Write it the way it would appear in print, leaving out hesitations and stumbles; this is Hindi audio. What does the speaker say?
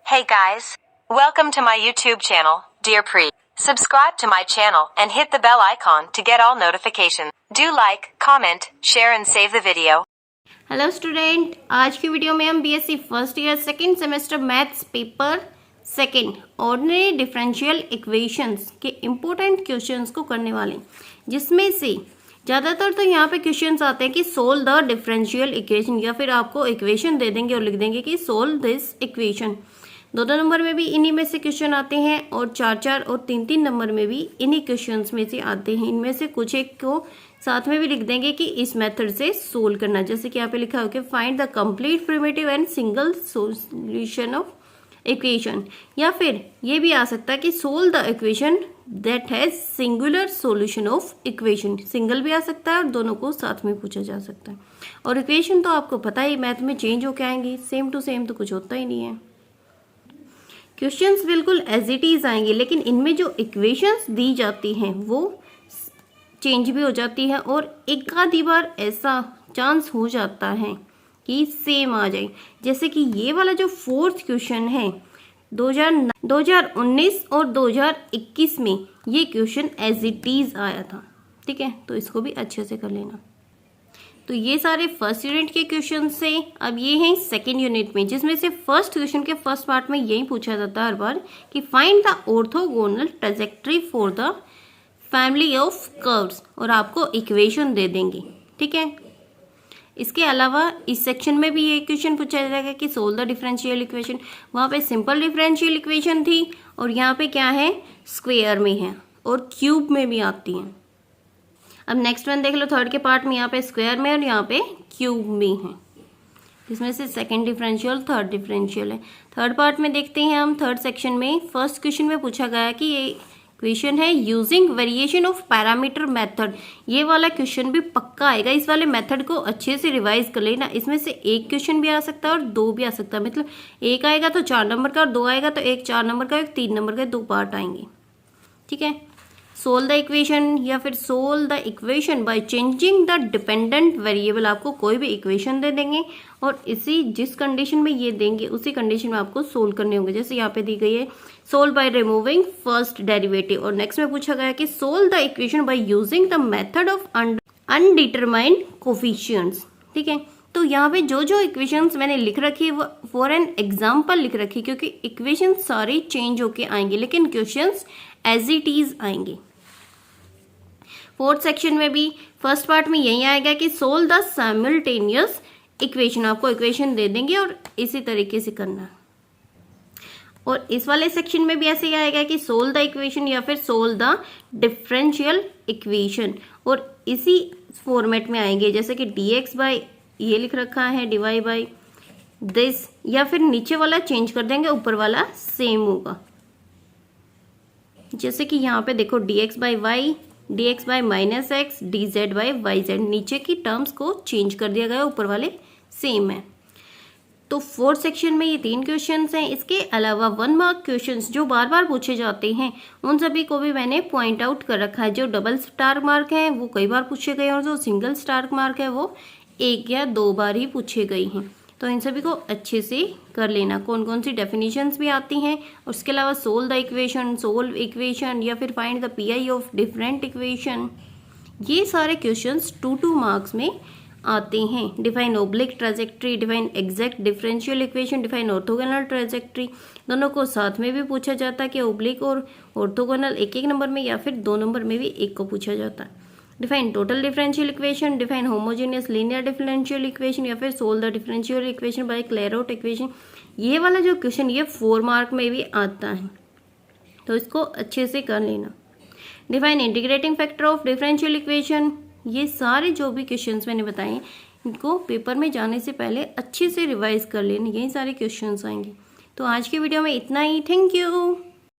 Hey guys, welcome to my YouTube channel, Dear Pre. Subscribe to my channel and hit the bell icon to get all notifications. Do like, comment, share and save the video. Hello student, आज की वीडियो में हम BSc first year second semester maths paper second ordinary differential equations के इम्पोर्टेंट क्वेश्चंस को करने वाले हैं, जिसमें से ज़्यादातर तो यहाँ पे क्वेश्चंस आते हैं कि सोल्व द डिफरेंशियल इक्वेशन, या फिर आपको इक्वेशन दे देंगे और लिख देंगे कि सोल्व दिस इक्वेशन। दो नंबर में भी इन्हीं में से क्वेश्चन आते हैं और 4 और 3 नंबर में भी इन्हीं क्वेश्चंस में से आते हैं। इनमें से कुछ एक को साथ में भी लिख देंगे कि इस मेथड से सोल्व करना, जैसे कि यहाँ पे लिखा हो कि find the complete primitive and single solution of equation, या फिर ये भी आ सकता है कि solve the equation that has singular solution of equation. Single भी आ सकता है और दोनों को साथ में पूछा जा सकता है। और इक्वेशन तो आपको पता ही मैथ में चेंज होके आएंगी, सेम टू सेम तो कुछ होता ही नहीं है। क्वेश्चंस बिल्कुल एज इट इज आएंगे, लेकिन इनमें जो इक्वेशंस दी जाती हैं वो चेंज भी हो जाती है और एक आधी बार ऐसा चांस हो जाता है कि सेम आ जाए। जैसे कि ये वाला जो फोर्थ क्वेश्चन है 2019 और 2021 में ये क्वेश्चन एज इट इज आया था, ठीक है, तो इसको भी अच्छे से कर लेना। तो ये सारे फर्स्ट यूनिट के क्वेश्चन से। अब ये हैं सेकेंड यूनिट में, जिसमें से फर्स्ट क्वेश्चन के फर्स्ट पार्ट में यही पूछा जाता है हर बार कि find the orthogonal trajectory for the family of curves, और आपको इक्वेशन दे देंगे, ठीक है। इसके अलावा इस सेक्शन में भी ये क्वेश्चन पूछा जाएगा कि सोल्व द डिफरेंशियल इक्वेशन। वहाँ पे सिंपल डिफरेंशियल इक्वेशन थी और यहाँ पे क्या है, स्क्वायर में है और क्यूब में भी आती हैं। अब नेक्स्ट वन देख लो, थर्ड के पार्ट में यहाँ पे स्क्वायर में और यहाँ पे क्यूब में है, जिसमें से सेकंड डिफरेंशियल थर्ड डिफरेंशियल है। थर्ड पार्ट में देखते हैं हम, थर्ड सेक्शन में फर्स्ट क्वेश्चन में पूछा गया कि ये क्वेश्चन है using variation of parameter method. ये वाला क्वेश्चन भी पक्का आएगा, इस वाले मेथड को अच्छे से रिवाइज कर लेना। इसमें से एक क्वेश्चन भी आ सकता है और दो भी आ सकता है, मतलब एक आएगा तो 4 नंबर का और दो आएगा तो एक 4 नंबर का, एक 3 नंबर का, 2 पार्ट आएंगे, ठीक है। सोल्व द इक्वेशन या फिर solve the equation by changing the dependent variable. आपको कोई भी इक्वेशन दे देंगे और इसी जिस कंडीशन में ये देंगे उसी कंडीशन में आपको सोल्व करने होंगे। जैसे यहाँ पे दी गई है solve by removing first derivative, और नेक्स्ट में पूछा गया कि solve the equation by using the method of undetermined coefficients, ठीक है। तो यहाँ पे जो जो इक्वेशंस मैंने लिख रखी है वो फॉर एन एग्जाम्पल लिख रखी है, क्योंकि इक्वेशन सारे चेंज होके आएंगे लेकिन क्वेश्चंस एज इट इज आएंगे। फोर्थ सेक्शन में भी फर्स्ट पार्ट में यही आएगा कि सोल्व द साइमल्टेनियस इक्वेशन। आपको इक्वेशन दे देंगे और इसी तरीके से करना। और इस वाले सेक्शन में भी ऐसे ही आएगा कि सोल्व द इक्वेशन या फिर सोल्व द डिफरेंशियल इक्वेशन, और इसी फॉर्मेट में आएंगे, जैसे कि dx बाय ये लिख रखा है डिवाइड बाय दिस, या फिर नीचे वाला चेंज कर देंगे, ऊपर वाला सेम होगा। जैसे कि यहाँ पे देखो dx by y, dx by minus x, dz by y z, नीचे की टर्म्स को चेंज कर दिया गया, ऊपर वाले सेम है। तो फोर्थ सेक्शन में ये 3 क्वेश्चंस हैं। इसके अलावा 1 मार्क क्वेश्चंस जो बार बार पूछे जाते हैं उन सभी को भी मैंने पॉइंट आउट कर रखा है। जो डबल स्टार मार्क है वो कई बार पूछे गए और जो सिंगल स्टार मार्क है वो 1 या 2 बार ही पूछे गए हैं। तो इन सभी को अच्छे से कर लेना। कौन कौन सी डेफिनेशंस भी आती हैं, और उसके अलावा solve the equation, solve equation या फिर find the pi of different equation, ये सारे क्वेश्चंस 2 मार्क्स में आते हैं। Define oblique trajectory, define exact differential equation, define orthogonal trajectory, दोनों को साथ में भी पूछा जाता है कि ओब्लिक और ऑर्थोगोनल एक नंबर में या फिर 2 नंबर में भी एक को पूछा जाता है। Define total differential equation, define homogeneous linear differential equation या फिर solve the differential equation by Clairaut equation. ये वाला जो क्वेश्चन ये 4 मार्क में भी आता है, तो इसको अच्छे से कर लेना। Define integrating factor of differential equation, ये सारे जो भी क्वेश्चंस मैंने बताए इनको पेपर में जाने से पहले अच्छे से रिवाइज कर लेना, यही सारे क्वेश्चंस आएंगे। तो आज की वीडियो में इतना ही। Thank you.